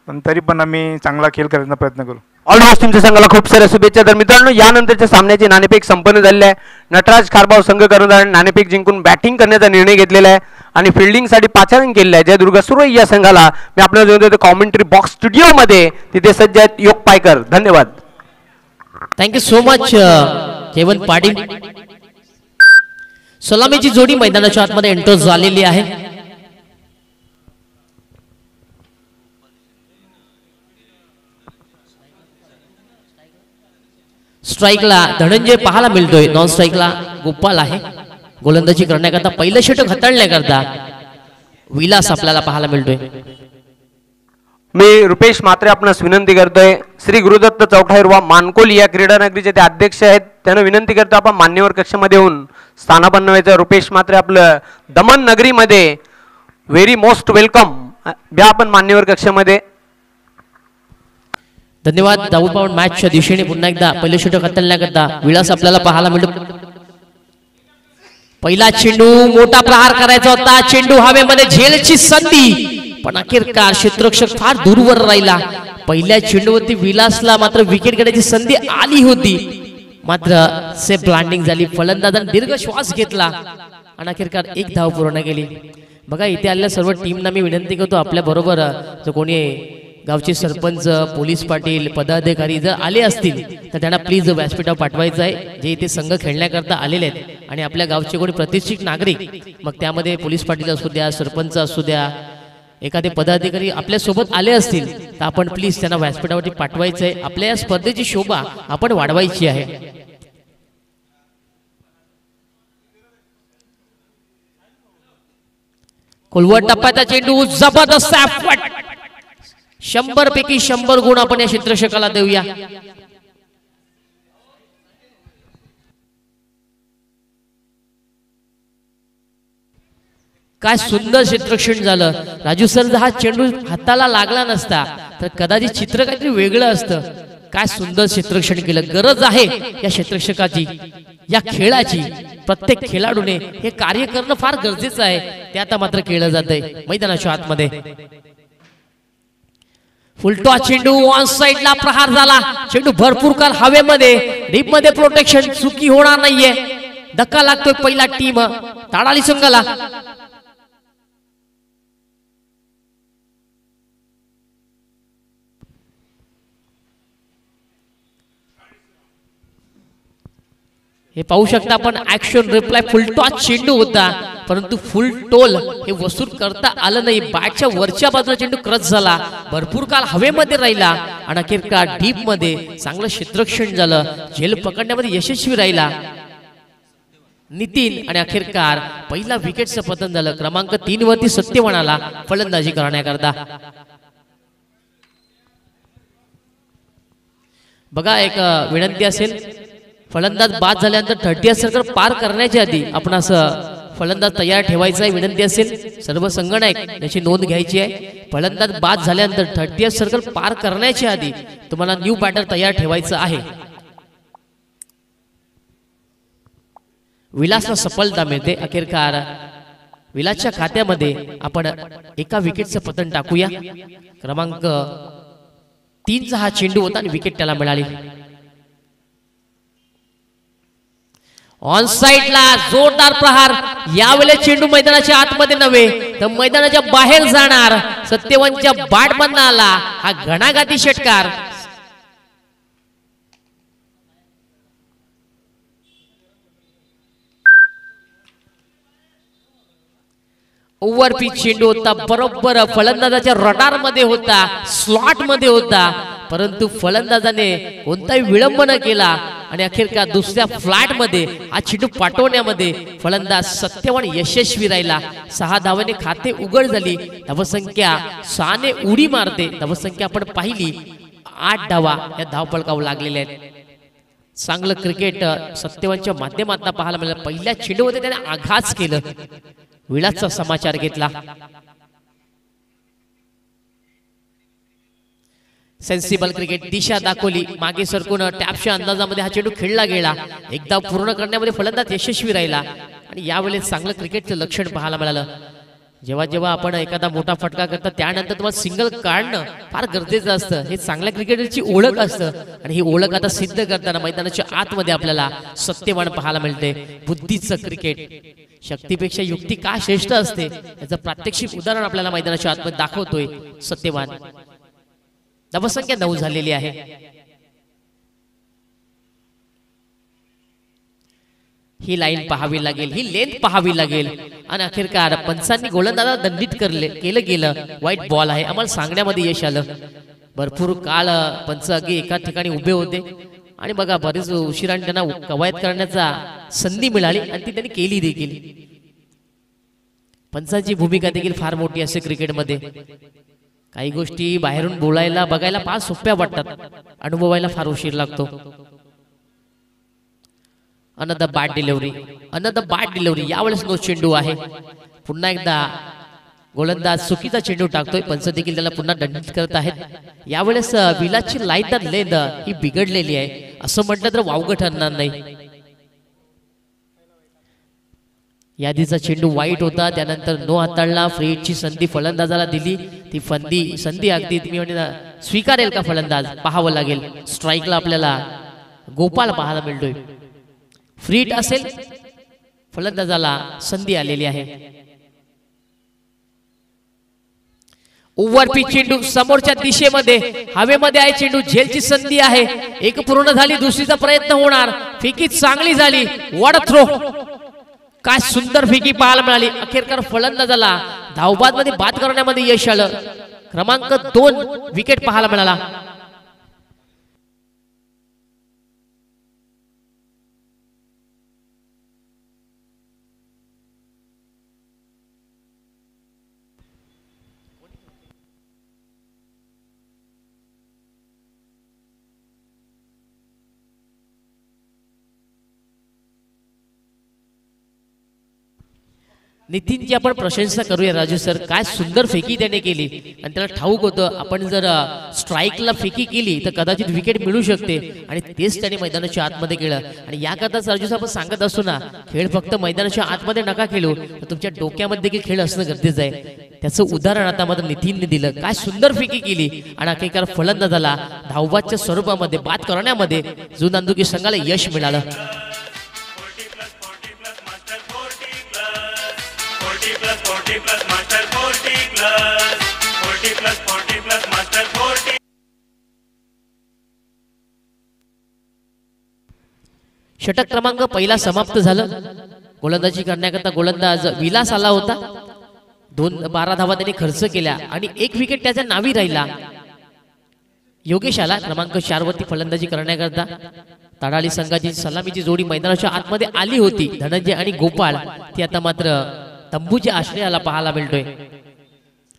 पण तरी पण आम्ही चांगला खेळ करण्याचा प्रयत्न करू. ऑलमोस्ट तुमच्या संघाला खूप साऱ्या शुभेच्छा. तर मित्रांनो, यानंतरच्या सामन्याची नाणेफेक संपन्न झालेली आहे. नटराज खारबाव संघ करंदार नाणेफेक जिंकून बॅटिंग करण्याचा निर्णय घेतलेला आहे आणि फिल्डिंगसाठी पाचारण केलेलं आहे. जयदुर्गा सुरई या संघाला मी आपल्याला घेऊन येतो कॉमेंट्री बॉक्स स्टुडिओमध्ये. तिथे सज्ज आहेत योग पायकर. धन्यवाद. थँक्यू सो मच केवल पाटील. सलामीची जोडी मैदानाच्या आतमध्ये एंटर झालेली आहे. स्ट्राईकला धनंजय पाहायला मिळतोय. नॉन स्ट्राईकला गोपाल आहे. गोलंदाजी करण्याकरता पहिलं षटक हाताळण्याकरता विलास आपल्याला पाहायला मिळतोय. मी रुपेश मात्रे आपणास विनंती करतोय. श्री गुरुदत्त चौठाईरवा मानकोली या क्रीडा नगरीचे ते अध्यक्ष आहेत. त्यांना विनंती करतो आपण मान्यवर कक्षामध्ये येऊन स्थान बनवायचं. रुपेश मात्रे आपलं दमन नगरीमध्ये व्हेरी मोस्ट वेलकम. द्या आपण मान्यवर कक्षामध्ये. धन्यवाद. दाऊद पावन मॅचच्या दिशेने पुन्हा एकदा पहिलं षटक हाताळण्याकरता विलास आपल्याला पाहायला मिळतो. पहिला चेंडू मोठा प्रहार करायचा होता. चेंडू हवेमध्ये झेलची संधी, पण अखेरकार क्षेत्ररक्षक फार दूरवर राहिला. पहिल्या चेंडूवरती विलासला मात्र विकेट घेण्याची संधी आली होती, मात्र सेफ ब्लाइंडिंग झाली. फलंदाजाने दीर्घ श्वास घेतला आणि अखेरकार एक धाव पूर्ण केली. बघा, इथे आलेल्या सर्व टीमना मी विनंती करतो, आपल्या बरोबर जो कोणी गावचे सरपंच, पोलीस पाटील, पदाधिकारी जर आले असतील तर त्यांना प्लीज व्यासपीठावर पाठवायचं आहे, जे इथे संघ खेळण्याकरता आलेले आहेत. आणि आपल्या गावचे कोणी प्रतिष्ठित नागरिक, मग त्यामध्ये पोलीस पाटील असू द्या, सरपंच असू द्या, एखादे पदाधिकारी आपल्या सोबत आले असतील तर आपण प्लीज त्यांना व्यासपीठावरती पाठवायचं आहे. आपल्या या स्पर्धेची शोभा आपण वाढवायची आहे. कोलवट टप्प्याचा चेंडू जबरदस्त ॲफर्ट. 100 पैकी 100 गुण आपण या क्षेत्ररक्षकाला देऊया. काय सुंदर क्षेत्ररक्षण झालं. राजू सर जर हा चेंडू हाताला लागला नसता तर कदाचित चित्र काहीतरी वेगळं असतं. काय सुंदर क्षेत्ररक्षण केलं. गरज आहे या क्षेत्ररक्षकाची, या खेळाची. प्रत्येक खेळाडूने हे कार्य करणं फार गरजेचं आहे. ते आता मात्र केलं जातंय मैदानाच्या आतमध्ये. फुलटॉ चेंडू ऑन साइडला प्रहार झाला. चेंडू भरपूर काल हवेमध्ये, डीप मध्ये प्रोटेक्शन चुकी होणार नाहीये. धक्का लागतोय पहिला टीम ताडाली संघाला. हे पाहू शकता आपण ऍक्शन रिप्लाय. फुलटॉस चेंडू होता परंतु फुल टोल हे वसूल करता आलं नाही. बॅटच्या वरच्या बाजूला चेंडू क्रच झाला. भरपूर काळ हवेमध्ये राहिला आणि अखेरकार डीप मध्ये चांगलं क्षेत्ररक्षण झालं. झेल पकडण्यामध्ये यशस्वी राहिला नितीन आणि अखेरकार पहिला विकेटचं पतन झालं. क्रमांक 3 वरती सत्यवानाला फलंदाजी करण्याकरता. बघा एक विनंती असेल, फलंदाज बाद झाल्यानंतर 30 सर्कल पार करण्याच्या आधी आपण असं फलंदाज तयार ठेवायचा आहे. विनंती असेल सर्व संगणक याची नोंद घ्यायची आहे. फलंदाज बाद झाल्यानंतर 30 सर्कल पार करण्याच्या आधी तुम्हाला न्यू बॅटर तयार ठेवायचं आहे. विलासला सफलता मिळते. अखेरकार विलासच्या खात्यामध्ये आपण एका विकेटचं पतन टाकूया. क्रमांक 3चा हा चेंडू होता आणि विकेट त्याला मिळाली. ऑन साइडला जोरदार प्रहार. यावेळेस चेंडू मैदानाच्या आतमध्ये नव्हे तर मैदानाच्या बाहेर जाणार. सत्यवानच्या बॅट मधून आला हा घणाघाती षटकार. ओव्हर पिच चेंडू होता. बरोबर फलंदाजाच्या रडार मध्ये होता, स्लॉट मध्ये होता, परंतु फलंदाजाने कोणताही विलंब न केला आणि अखेरकार दुसऱ्या फ्लॅट मध्ये हा चेंडू पाठवण्यामध्ये फलंदाज सत्यवान यशस्वी राहिला. 6 धावांनी खाते उघड झाली. धावसंख्या 6 ने उडी मारते. धावसंख्या आपण पाहिली 8 धावा या धावफलकावर लागलेल्या आहेत. चांगलं क्रिकेट सत्यवानच्या माध्यमातून पाहायला मिळालं. पहिल्या चेंडूमध्ये त्याने आघात केलं. विलासचा समाचार घेतला. सेन्सिबल क्रिकेट दिशा दाखवली. मागे सरकून टॅपच्या अंदाजामध्ये हा चेंडू खेळला गेला. एकदा पूर्ण करण्यामध्ये फलंदाज यशस्वी राहिला आणि यावेळेस चांगलं क्रिकेटचं लक्षण पाहायला मिळालं. जेव्हा जेव्हा आपण एखादा मोठा फटका करता त्यानंतर तुम्हाला सिंगल काढणं फार गरजेचं असतं. हे चांगल्या क्रिकेटरची ओळख असतं आणि ही ओळख आता सिद्ध करताना मैदानाच्या आतमध्ये आपल्याला सत्यवान पाहायला मिळते. बुद्धीचं क्रिकेट, शक्तीपेक्षा युक्ती का श्रेष्ठ असते याचं प्रात्यक्षिक उदाहरण आपल्याला मैदानाच्या आतमध्ये दाखवतोय सत्यवान. धावसंख्या 9 झालेली आहे. ही लाईन पाहावी लागेल, ही लेंथ पाहावी लागेल आणि अखेरकार पंचांनी गोलंदाजाला दंडित केलं गेलं. वाईट बॉल आहे आम्हाला सांगण्यामध्ये यश आलं. भरपूर काळ पंच अगदी एका ठिकाणी उभे होते आणि बघा बरेच उशिराने त्यांना कवायत करण्याचा संधी मिळाली आणि ती त्यांनी केली देखील. पंचांची भूमिका देखील फार मोठी असते क्रिकेटमध्ये. काही गोष्टी बाहेरून बोलायला बघायला फार सोप्या वाटतात, अनुभवायला फार उशीर लागतो. Another bat delivery. यावेळेस नो चेंडू आहे. पुन्हा एकदा गोलंदाज चुकीचा चेंडू टाकतोय. पंच देखील त्याला पुन्हा दंडित करत आहेत. यावेळेस विलासची लाईन लेंथ ही बिघडलेली आहे असं म्हटलं तर वावगं ठरणार नाही. यादीचा चेंडू वाईट होता. त्यानंतर नो हाताळला. फ्रीची संधी फलंदाजाला दिली. ती संधी अगदी तुम्ही म्हणजे स्वीकारेल का फलंदाज पाहावं लागेल. स्ट्राईकला आपल्याला गोपाल पाहायला मिळतोय. फ्रीट असेल, फलंदाजाला संधी आलेली आहे. ओव्हर पिच चेंडू समोरच्या दिशेमध्ये हवेमध्ये आहे. चेंडू झेलची संधी आहे. एक पूर्ण झाली, दुसरीचा प्रयत्न होणार. फिकी चांगली झाली. What throw. काय सुंदर फिकी पाहायला मिळाली. अखेरकार फलंदाजाला धावबाद मध्ये बाद करण्यामध्ये यश आलं. क्रमांक 2 विकेट पाहायला मिळाला. नितीनची आपण प्रशंसा करूया राजू सर. काय सुंदर फेकी त्याने केली आणि त्याला ठाऊक होतं आपण जर स्ट्राईकला फेकी केली तर कदाचित विकेट मिळू शकते आणि तेच त्याने मैदानाच्या आतमध्ये केलं. आणि याकरताच राजू सर आपण सांगत असतो ना, खेळ फक्त मैदानाच्या आतमध्ये नका खेळू, तर तुमच्या डोक्यामध्ये देखील खेळ असणं गरजेचं आहे. त्याचं उदाहरण आता मात्र नितीनने दिलं. काय सुंदर फेकी केली आणि अखेरकार फलंदाजाला धावबादच्या स्वरूपामध्ये बाद करण्यामध्ये जुनांदुकी संघाला यश मिळालं. षटक क्रमांक पहिला समाप्त झालं. गोलंदाजी करण्याकरता गोलंदाज विलास आला होता. 12 धावा त्यांनी खर्च केल्या आणि एक विकेट त्याच्या नावी राहिला. योगेश आला क्रमांक 4 वरती फलंदाजी करण्याकरता. ताडाली संघाची सलामीची जोडी मैदानाच्या आतमध्ये आली होती. धनंजय आणि गोपाळ ती आता मात्र तंबूच्या आश्रयाला पाहायला मिळतोय.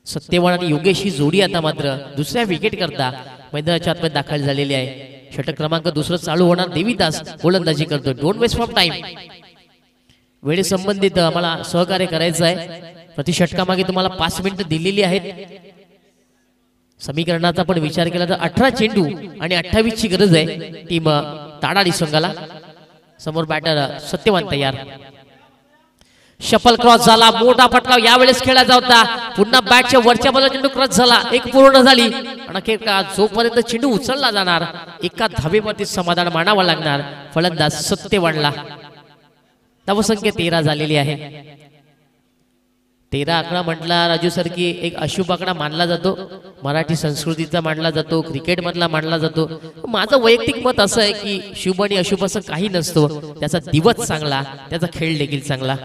सत्यवान आणि योगेश ही जोडी आता मात्र दुसऱ्या विकेट करता मैदानाच्या आतमध्ये दाखल झालेली आहे. षटक क्रमांक दुसरं चालू होणार. देवीदास गोलंदाजी करतोय. Don't waste of time. वेळे संबंधित आम्हाला सहकार्य करायचं आहे. प्रति षटकामागे तुम्हाला 5 मिनिटं दिलेली आहेत. समीकरणाचा पण विचार केला तर 18 चेंडू आणि 28 ची गरज आहे टीम ताडाळी संघाला. समोर बॅटर सत्यवान तयार. शफल क्रॉस झाला. मोठा फटका यावेळेस खेळायचा होता. पुन्हा बॅटच्या वरच्या बाजूला चेंडू क्रॉस झाला. एक पूर्ण झाली आणि अखेर जोपर्यंत चेंडू उचलला जाणार एका धावेवरती समाधान मानावं लागणार फलंदाज सत्यवानला. धावसंख्या 13 झालेली आहे. 13 आकडा म्हटला राजू सर की एक अशुभ आकडा मानला जातो. मराठी संस्कृतीचा मानला जातो, क्रिकेट मधला मानला जातो. माझं वैयक्तिक मत असं आहे की शुभ आणि अशुभ असं काही नसतो. त्याचा दिवस चांगला, त्याचा खेळ देखील चांगला.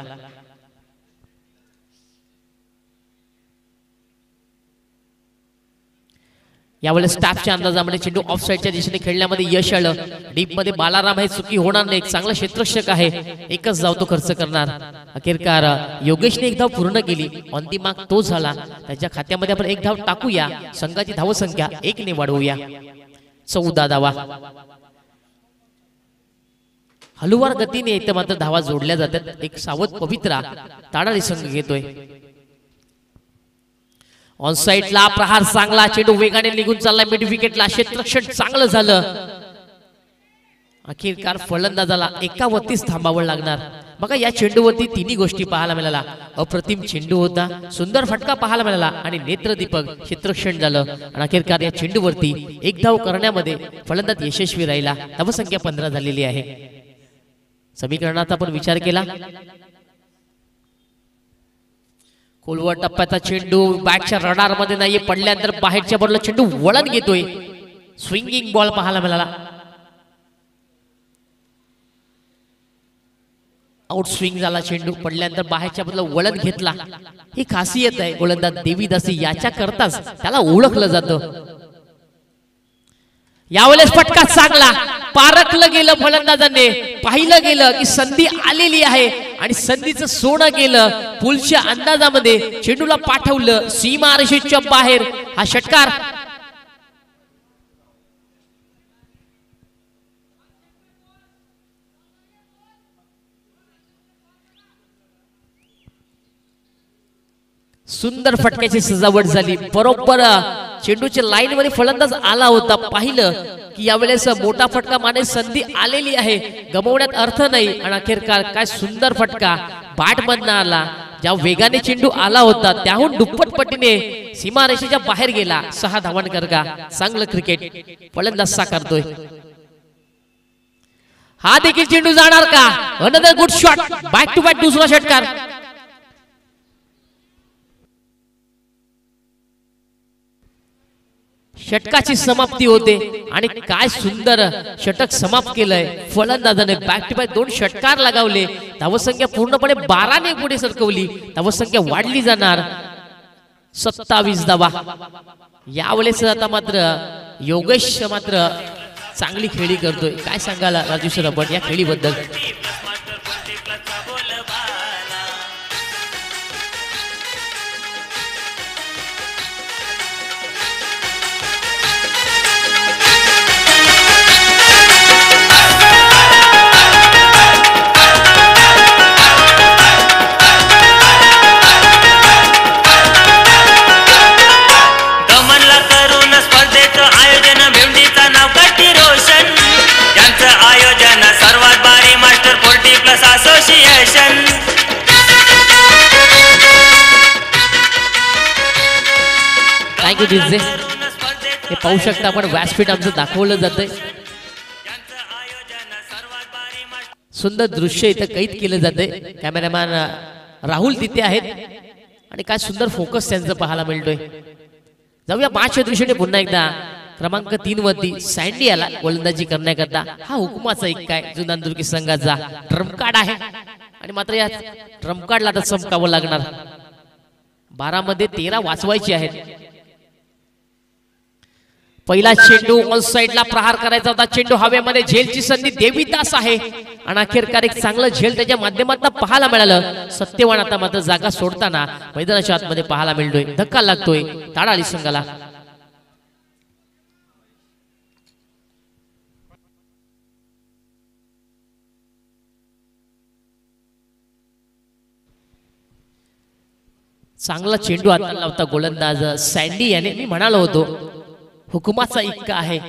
यावेळेस स्टाफच्या अंदाजामध्ये चेंडू ऑफ साईडच्या दिशेने खेळण्यामध्ये यश आलं. डीप मध्ये बालाराम हे चुकी होणार नाही. एक चांगला क्षेत्ररक्षक आहे. एकच धाव तो खर्च करणार. अखेरकार योगेशने एक धाव पूर्ण केली. ऑन दी मार्क तो झाला. त्याच्या खात्यामध्ये आपण एक धाव टाकूया. संघाची धावसंख्या 1 ने वाढवूया. 14 धावा. हलुवार गतीने इथे मात्र धावा जोडल्या जातात. एक सावध पवित्रा ताडाळी संघ घेतोय. ऑन साइडला प्रहार चांगला. चेंडू वेगाने निघून चालला मिड विकेटला. क्षेत्ररक्षण चांगलं झालं. अखेरकार फलंदाजाला एकावरतीच थांबावं लागणार. बघा या चेंडूवरती तिन्ही गोष्टी पाहायला मिळाला. अप्रतिम चेंडू होता, सुंदर फटका पाहायला मिळाला आणि नेत्रदीपक क्षेत्ररक्षण झालं आणि अखेरकार या चेंडूवरती एक धाव करण्यामध्ये फलंदाज यशस्वी राहिला. धावसंख्या 15 झालेली आहे. समीकरणाचा आपण विचार केला. खोलवर टप्प्याचा चेंडू बॅटच्या रडार मध्ये नाहीये. पडल्यानंतर बाहेरच्या बॉलला चेंडू वळण घेतोय. स्विंगिंग बॉल पाहायला मिळाला. आउट स्विंग झाला. चेंडू पडल्यानंतर बाहेरच्या बॉलला वळण घेतला. ही खासियत आहे गोलंदाज देवीदासी. याच्या करताच त्याला ओळखलं जातं. यावेळेस फटका चांगला. पारखलं गेलं फलंदाजाने. पाहिलं गेलं की संधी आलेली आहे आणि संधीचं सोनं गेलं. पुलच्या अंदाजामध्ये चेंडूला पाठवलं सीमारेषेच्या बाहेर. हा षटकार सुंदर फटक्याची सजावट झाली. बरोबर चेंडूच्या लाईन मध्ये फलंदाज आला होता. पाहिलं की यावेळेस मोठा फटका माने संधी आलेली आहे. गमवण्यात अर्थ नाही आणि अखेरकार काय सुंदर फटका बॅट मधनं आला. ज्या वेगाने चेंडू आला होता त्याहून दुप्पट पटीने सीमारेषेच्या बाहेर गेला. 6 धावांकर का. चांगलं क्रिकेट फलंदाज साकारतोय. हा देखील चेंडू जाणार का. Another good shot. Back to back दुसरा षटकार. षटकाची समाप्ती होते आणि काय सुंदर षटक समाप्त केलंय फलंदाजाने. बॅक टू बॅक 2 षटकार लगावले. धावसंख्या पूर्णपणे 12 ने पुढे सरकवली. धावसंख्या वाढली जाणार. 27 धावा. यावेळेस आता मात्र योगेश मात्र चांगली खेळी करतोय. काय सांगाल राजू सर आपण या खेळीबद्दल. टू डीजे हे पाहू शकता आपण व्यासपीठ आमचं दाखवलं जातंय. सुंदर दृश्य इथं कैद केलं जाते. कॅमेरामॅन राहुल तिथे आहेत आणि काय सुंदर फोकस त्यांचं पाहायला मिळतोय. जाऊया मॅचच्या दृष्टीने पुन्हा एकदा क्रमांक 3 वरती सँडी आला गोलंदाजी करण्याकरता. हा हुकुमाचा एक काय जुनांदुर्गी संघाचा ट्रम्प कार्ड आहे आणि मात्र या ट्रम्प कार्डला आता चमकावं लागणार. 12 मध्ये 13 वाचवायची आहेत. पहिला चेंडू ऑन साइडला प्रहार करायचा होता. चेंडू हवेमध्ये झेलची संधी देवीदास आहे आणि अखेरकार एक चांगलं झेल त्याच्या माध्यमातून पाहायला मिळालं. सत्यवान आता मात्र जागा सोडताना मैदानाच्या आतमध्ये पाहायला मिळतोय. धक्का लागतोय ताडाळी संघाला. चांगला चेंडू हाताला होता गोलंदाज सँडी याने. मी म्हणालो होतो हुकुमाचा इक्का आहे.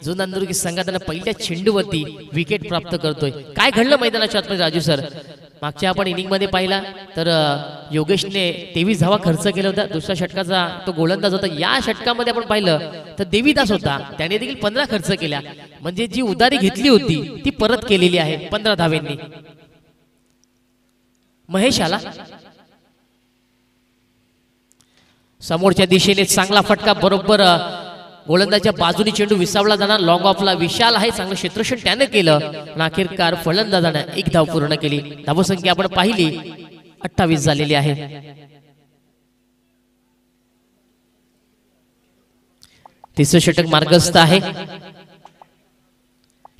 जुनांदुर्गी संघात पहिल्या चेंडूवरती विकेट प्राप्त करतोय. काय घडलं मैदानाच्या आतमध्ये राजू सर? मागच्या आपण इनिंग मध्ये पाहिला तर योगेशने 23 धावा खर्च केला होता. दुसऱ्या षटकाचा तो गोलंदाज होता. या षटकामध्ये आपण पाहिलं तर देवीदास होता, त्याने देखील 15 खर्च केल्या. म्हणजे जी उधारी घेतली होती ती परत केलेली आहे 15 धावेंनी. महेश आला समोरच्या दिशेने. चांगला फटका बरोबर गोलंदाच्या बाजूने चेंडू विसावला जाणार. लॉंग ऑफला विशाल आहे. चांगलं क्षेत्ररक्षण त्याने केलं आणि अखेरकार फलंदाजानं 1 धाव पूर्ण केली. धावसंख्या आपण पाहिली 28 झालेली आहे. तिसरं षटक मार्गस्थ आहे.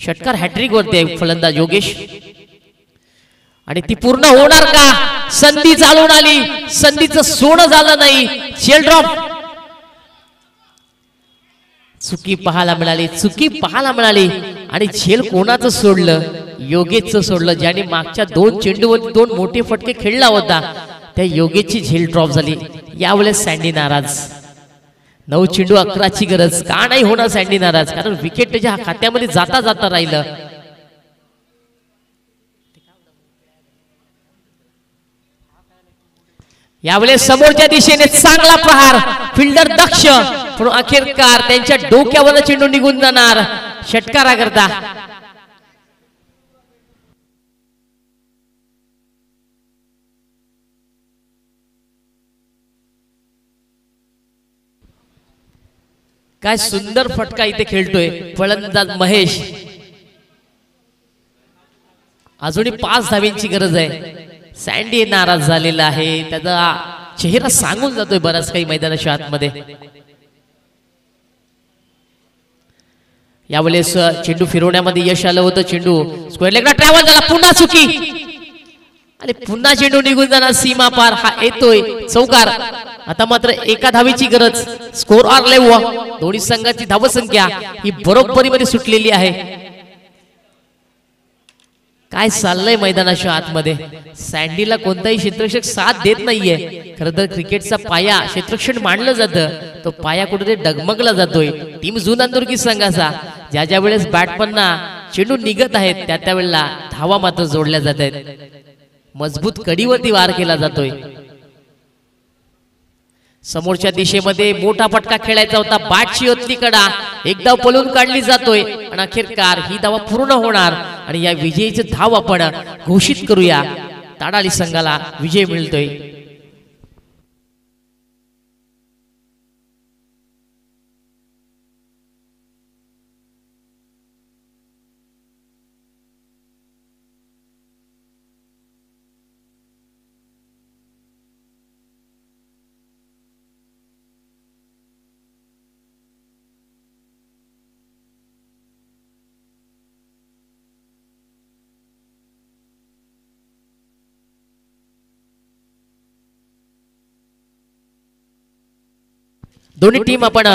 षटकार हॅट्रिक वरती आहे फलंदाज योगेश आणि ती पूर्ण होणार का? संधी चालून आली, संधीचं सोनं झालं नाही. झेल ड्रॉप चुकी पाहायला मिळाली आणि झेल कोणाचं सोडलं? योगेशचं सोडलं. ज्याने मागच्या 2 चेंडूवर 2 मोठे फटके खेळला होता त्या योगेशची झेल ड्रॉप झाली. यावेळेस सँडी नाराज. 9 चेंडू 11ची गरज. का नाही होणार सँडी नाराज? कारण विकेट त्याच्या खात्यामध्ये जाता जाता राहिलं. यावेळेस समोरच्या दिशेने चांगला प्रहार. फिल्डर दक्ष पण अखेरकार त्यांच्या डोक्यावर चेंडू निघून जाणार षटकाराकरता. काय सुंदर फटका इथे खेळतोय फलंदाज महेश. अजूनही 5 धावेंची गरज आहे. सँडी नाराज झालेला आहे. त्याचा चेहरा सांगून जातोय बराच काही मैदानाच्या आतमध्ये. यावेळेस चेंडू फिरवण्यामध्ये यश आलं होतं. चेंडू स्क्वेअर लेगला ट्रॅव्हल झाला. पुन्हा चुकी आणि पुन्हा चेंडू निघून जाणार सीमा पार. हा येतोय चौकार. आता मात्र 1 धावेची गरज. Score are level. दोन्ही संघाची धावसंख्या ही बरोबरीमध्ये सुटलेली आहे. काय चाललंय मैदानाच्या आतमध्ये? सँडीला कोणताही क्षेत्ररक्षक साथ देत नाहीये. खरं तर क्रिकेटचा पाया क्षेत्ररक्षण मानलं जातं. तो पाया कुठेतरी डगमगला जातोय. टीम जुनांदुर्गी संघाचा ज्या वेळेस बॅटमनना चेंडू निघत आहेत त्या वेळेला धावा मात्र जोडल्या जात आहेत. मजबूत कडीवरती वार केला जातोय. समोरच्या दिशेमध्ये मोठा फटका खेळायचा होता. बॅटची ओतली कडा. एक धाव पळून काढली जातोय आणि अखेरकार ही धावा पूर्ण होणार आणि या विजयीची धाव आपण घोषित करूया. ताडाळी संघाला विजय मिळतोय. दोन्ही टीम आपण